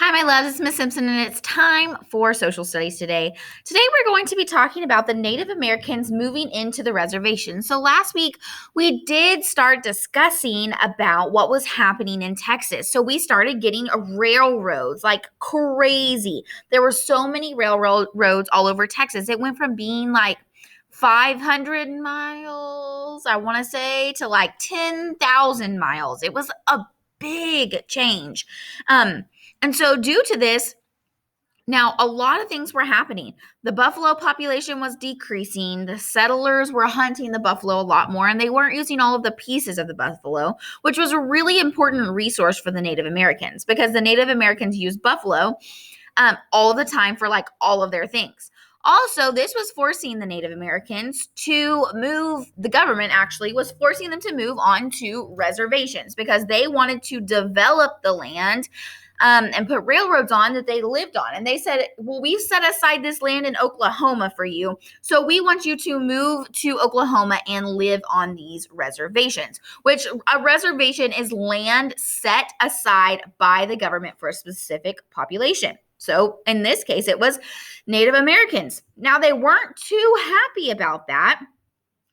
Hi, my loves. It's Miss Simpson, and it's time for social studies today. Today, we're going to be talking about the Native Americans moving into the reservation. So last week, we did start discussing about what was happening in Texas. So we started getting railroads like crazy. There were so many railroads all over Texas. It went from being like 500 miles, I want to say, to like 10,000 miles. It was a big change. And so due to this, now a lot of things were happening. The buffalo population was decreasing. The settlers were hunting the buffalo a lot more, and they weren't using all of the pieces of the buffalo, which was a really important resource for the Native Americans because the Native Americans used buffalo all the time for like all of their things. Also, this was forcing the Native Americans to move, the government actually was forcing them to move on to reservations because they wanted to develop the land and put railroads on that they lived on. And they said, well, we've set aside this land in Oklahoma for you, so we want you to move to Oklahoma and live on these reservations, which a reservation is land set aside by the government for a specific population. So in this case, it was Native Americans. Now, they weren't too happy about that.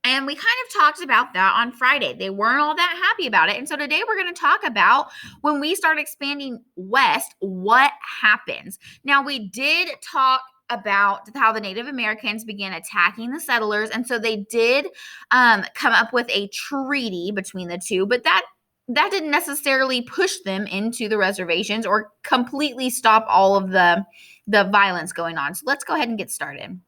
And we kind of talked about that on Friday. They weren't all that happy about it. And so today we're going to talk about when we start expanding west, what happens. Now, we did talk about how the Native Americans began attacking the settlers. And so they did come up with a treaty between the two, but that didn't necessarily push them into the reservations or completely stop all of the violence going on. So let's go ahead and get started.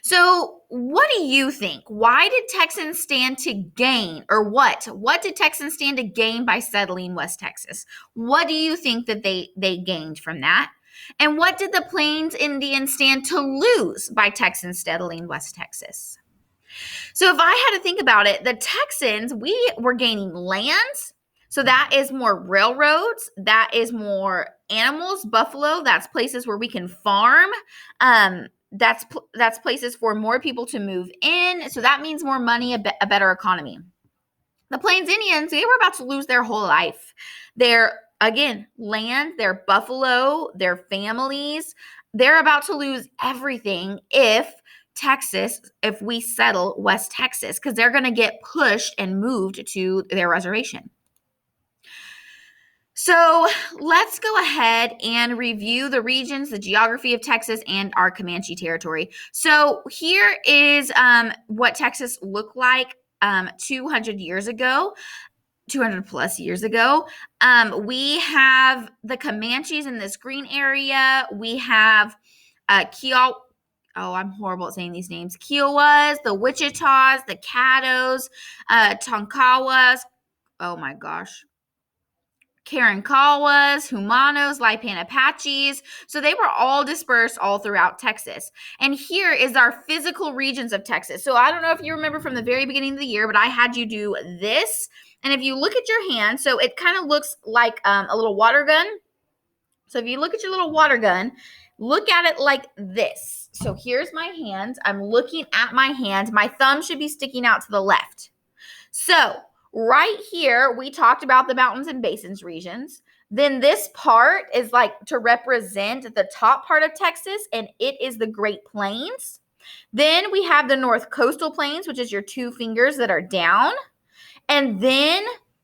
So what do you think? Why did Texans stand to gain, or what? What did Texans stand to gain by settling West Texas? What do you think that they gained from that? And what did the Plains Indians stand to lose by Texans settling West Texas? So if I had to think about it, the Texans, we were gaining lands. So that is more railroads. That is more animals, buffalo. That's places where we can farm. That's places for more people to move in. So that means more money, a better economy. The Plains Indians, they were about to lose their whole life. Their, again, land, their buffalo, their families, they're about to lose everything if we settle West Texas, because they're going to get pushed and moved to their reservation. So let's go ahead and review the regions, the geography of Texas, and our Comanche territory. So here is what Texas looked like 200 years ago. 200 plus years ago. We have the Comanches in this green area. We have I'm horrible at saying these names. Kiowas, the Wichitas, the Caddos, Tonkawas. Oh my gosh. Karankawas, Humanos, Lipan Apaches. So they were all dispersed all throughout Texas. And here is our physical regions of Texas. So I don't know if you remember from the very beginning of the year, but I had you do this. And if you look at your hand, so it kind of looks like a little water gun. So if you look at your little water gun, look at it like this. So here's my hand. I'm looking at my hand. My thumb should be sticking out to the left. So right here, we talked about the mountains and basins regions. Then this part is like to represent the top part of Texas, and it is the Great Plains. Then we have the North Coastal Plains, which is your two fingers that are down. And then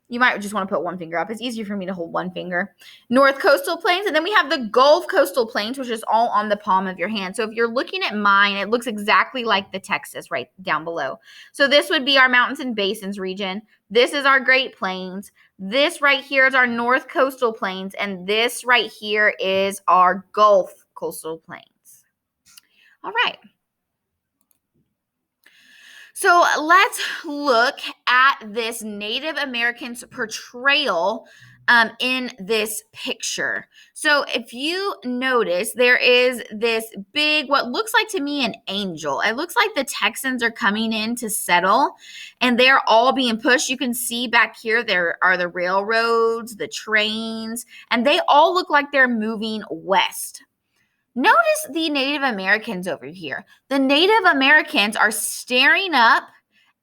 you might just want to put one finger up. It's easier for me to hold one finger. North Coastal Plains. And then we have the Gulf Coastal Plains, which is all on the palm of your hand. So if you're looking at mine, it looks exactly like the Texas right down below. So this would be our mountains and basins region. This is our Great Plains. This right here is our North Coastal Plains. And this right here is our Gulf Coastal Plains. All right. So let's look at this Native Americans portrayal in this picture. So if you notice, there is this big, what looks like to me an angel. It looks like the Texans are coming in to settle, and they're all being pushed. You can see back here, there are the railroads, the trains, and they all look like they're moving west. Notice the Native Americans over here. The Native Americans are staring up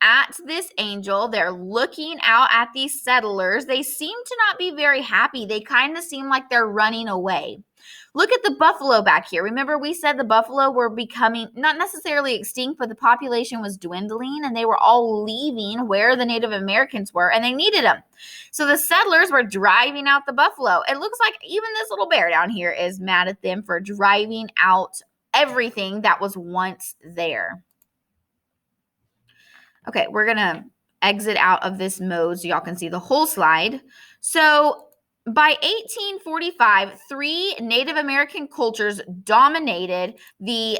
at this angel. They're looking out at these settlers. They seem to not be very happy. They kind of seem like they're running away. Look at the buffalo back here. Remember, we said the buffalo were becoming not necessarily extinct, but the population was dwindling and they were all leaving where the Native Americans were and they needed them. So the settlers were driving out the buffalo. It looks like even this little bear down here is mad at them for driving out everything that was once there. Okay, we're going to exit out of this mode so y'all can see the whole slide. So by 1845, 3 Native American cultures dominated the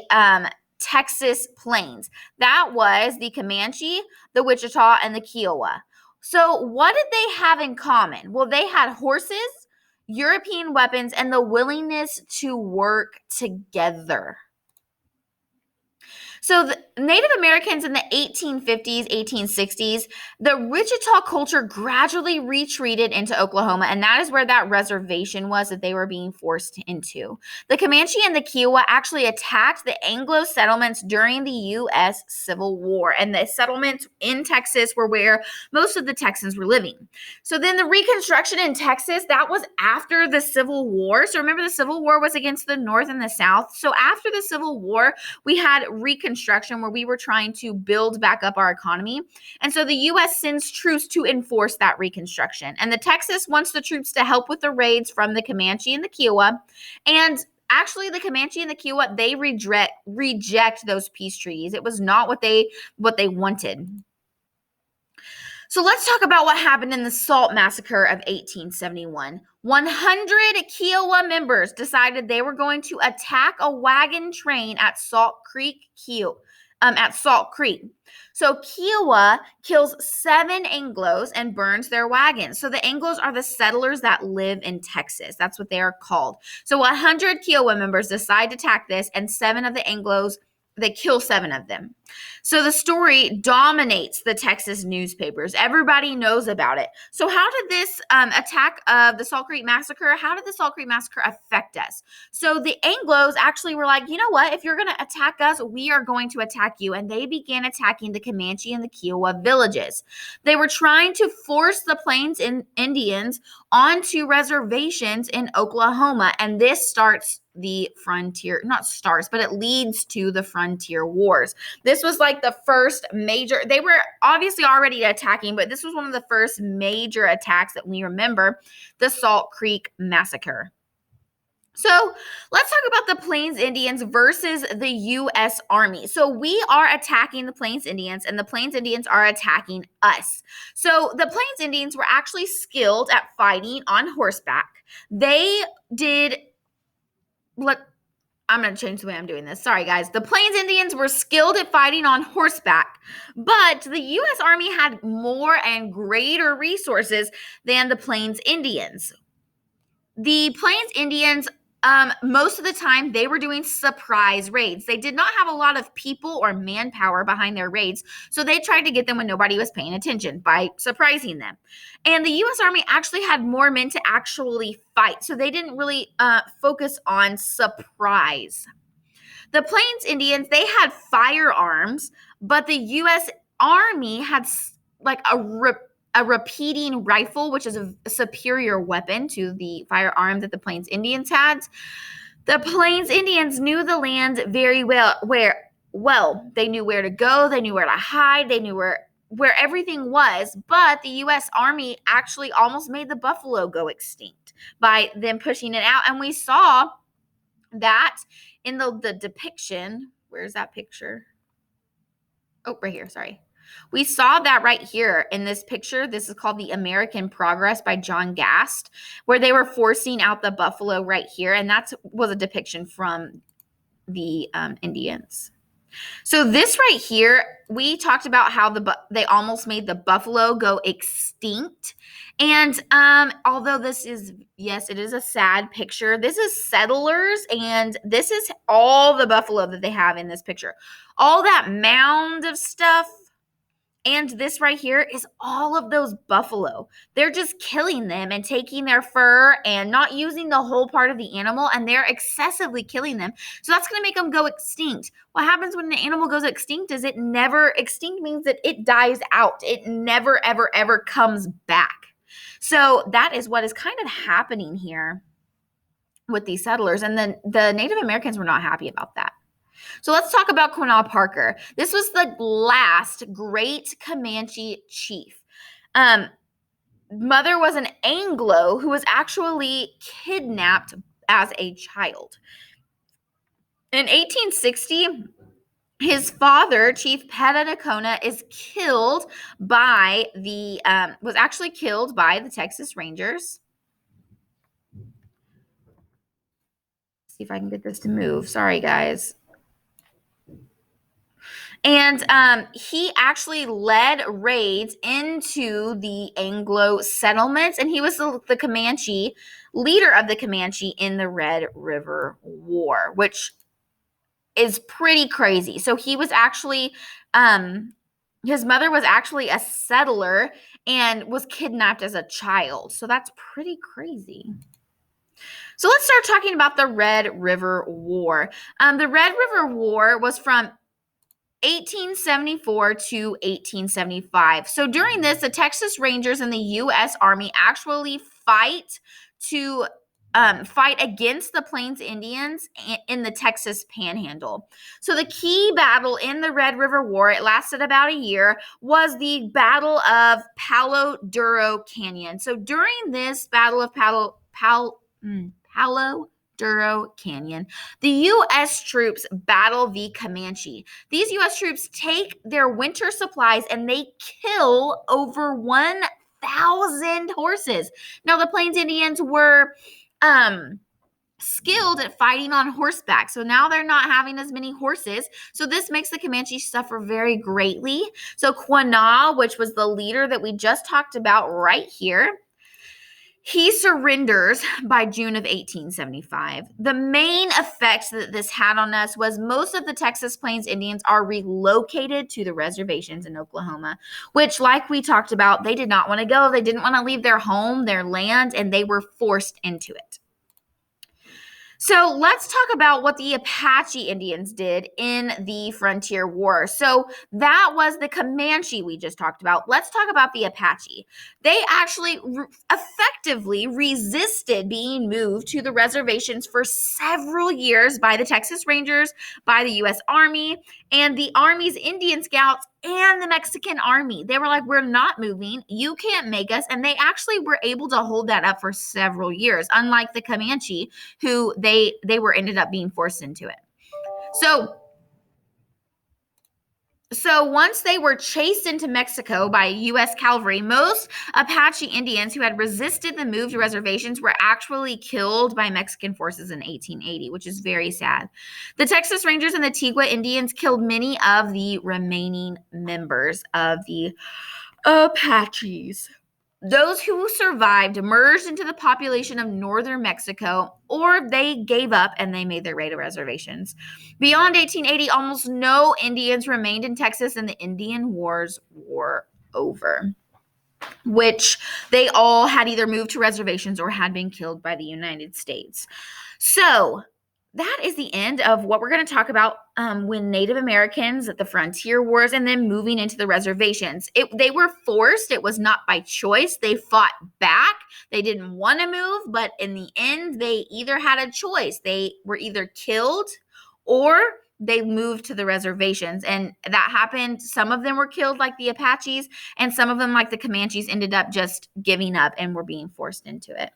Texas plains. That was the Comanche, the Wichita, and the Kiowa. So what did they have in common? Well, they had horses, European weapons, and the willingness to work together. So the Native Americans in the 1850s, 1860s, the Wichita culture gradually retreated into Oklahoma, and that is where that reservation was that they were being forced into. The Comanche and the Kiowa actually attacked the Anglo settlements during the U.S. Civil War, and the settlements in Texas were where most of the Texans were living. So then the Reconstruction in Texas, that was after the Civil War. So remember, the Civil War was against the North and the South. So after the Civil War, we had Reconstruction where we were trying to build back up our economy. And so the U.S. sends troops to enforce that Reconstruction. And the Texas wants the troops to help with the raids from the Comanche and the Kiowa. And actually, the Comanche and the Kiowa, they reject those peace treaties. It was not what they wanted. So let's talk about what happened in the Salt Massacre of 1871. 100 Kiowa members decided they were going to attack a wagon train at Salt Creek. So Kiowa kills 7 Anglos and burns their wagons. So the Anglos are the settlers that live in Texas. That's what they are called. So 100 Kiowa members decide to attack this, and 7 of the Anglos, they kill 7 of them. So the story dominates the Texas newspapers. Everybody knows about it. So how did this attack of the Salt Creek Massacre, how did the Salt Creek Massacre affect us? So the Anglos actually were like, you know what? If you're going to attack us, we are going to attack you. And they began attacking the Comanche and the Kiowa villages. They were trying to force the Plains Indians onto reservations in Oklahoma. And this starts the frontier, not starts, but it leads to the frontier wars. This was like the first major, they were obviously already attacking, but this was one of the first major attacks that we remember, the Salt Creek Massacre. So let's talk about the Plains Indians versus the U.S. Army. So we are attacking the Plains Indians, and the Plains Indians are attacking us. So the Plains Indians were actually skilled at fighting on horseback. They did I'm going to change the way I'm doing this. Sorry, guys. The Plains Indians were skilled at fighting on horseback, but the U.S. Army had more and greater resources than the Plains Indians. The Plains Indians, most of the time, they were doing surprise raids. They did not have a lot of people or manpower behind their raids, so they tried to get them when nobody was paying attention by surprising them. And the U.S. Army actually had more men to actually fight, so they didn't really focus on surprise. The Plains Indians, they had firearms, but the U.S. Army had like a repeating rifle, which is a superior weapon to the firearm that the Plains Indians had. The Plains Indians knew the land very well. They knew where to go, they knew where to hide, they knew where everything was, but the U.S. Army actually almost made the buffalo go extinct by them pushing it out. And we saw that in the depiction. Where's that picture? Oh, right here, sorry. We saw that right here in this picture. This is called The American Progress by John Gast, where they were forcing out the buffalo right here. And that was a depiction from the Indians. So this right here, we talked about how they almost made the buffalo go extinct. And although this is, yes, it is a sad picture, this is settlers, and this is all the buffalo that they have in this picture. All that mound of stuff And this right here is all of those buffalo. They're just killing them and taking their fur and not using the whole part of the animal, and they're excessively killing them. So that's going to make them go extinct. What happens when an animal goes extinct is it never, extinct means that it dies out. It never, ever, ever comes back. So that is what is kind of happening here with these settlers. And then the Native Americans were not happy about that. So let's talk about Cornell Parker. This was the last great Comanche chief. Mother was an Anglo who was actually kidnapped as a child. In 1860, his father, Chief Petitacona, is killed by the was actually killed by the Texas Rangers. See if I can get this to move. Sorry, guys. And he actually led raids into the Anglo settlements, and he was the Comanche, leader of the Comanche in the Red River War, which is pretty crazy. So he was actually, his mother was actually a settler and was kidnapped as a child. So that's pretty crazy. So let's start talking about the Red River War. The Red River War was from 1874 to 1875. So during this, the Texas Rangers and the U.S. Army actually fight against the Plains Indians in the Texas Panhandle. So the key battle in the Red River War, it lasted about a year, was the Battle of Palo Duro Canyon. So during this Battle of Palo Duro Canyon, the U.S. troops battle the Comanche. These U.S. troops take their winter supplies and they kill over 1,000 horses. Now, the Plains Indians were skilled at fighting on horseback, so now they're not having as many horses. So this makes the Comanche suffer very greatly. So Quanah, which was the leader that we just talked about right here, he surrenders by June of 1875. The main effect that this had on us was most of the Texas Plains Indians are relocated to the reservations in Oklahoma, which, like we talked about, they did not want to go. They didn't want to leave their home, their land, and they were forced into it. So let's talk about what the Apache Indians did in the Frontier War. So that was the Comanche we just talked about. Let's talk about the Apache. They actually effectively resisted being moved to the reservations for several years by the Texas Rangers, by the U.S. Army, and the Army's Indian Scouts, and the Mexican Army. They were like, we're not moving. You can't make us. And they actually were able to hold that up for several years, unlike the Comanche, who they ended up being forced into it. So once they were chased into Mexico by U.S. cavalry, most Apache Indians who had resisted the move to reservations were actually killed by Mexican forces in 1880, which is very sad. The Texas Rangers and the Tigua Indians killed many of the remaining members of the Apaches. Those who survived merged into the population of northern Mexico, or they gave up and they made their way to reservations. Beyond 1880, almost no Indians remained in Texas, and the Indian Wars were over, which they all had either moved to reservations or had been killed by the United States. So that is the end of what we're going to talk about when Native Americans at the Frontier Wars and then moving into the reservations. They were forced. It was not by choice. They fought back. They didn't want to move, but in the end, they either had a choice. They were either killed or they moved to the reservations. And that happened. Some of them were killed like the Apaches, and some of them like the Comanches ended up just giving up and were being forced into it.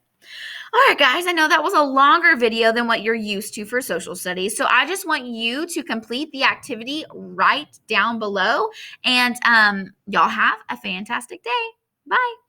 All right, guys, I know that was a longer video than what you're used to for social studies. So I just want you to complete the activity right down below. And y'all have a fantastic day. Bye.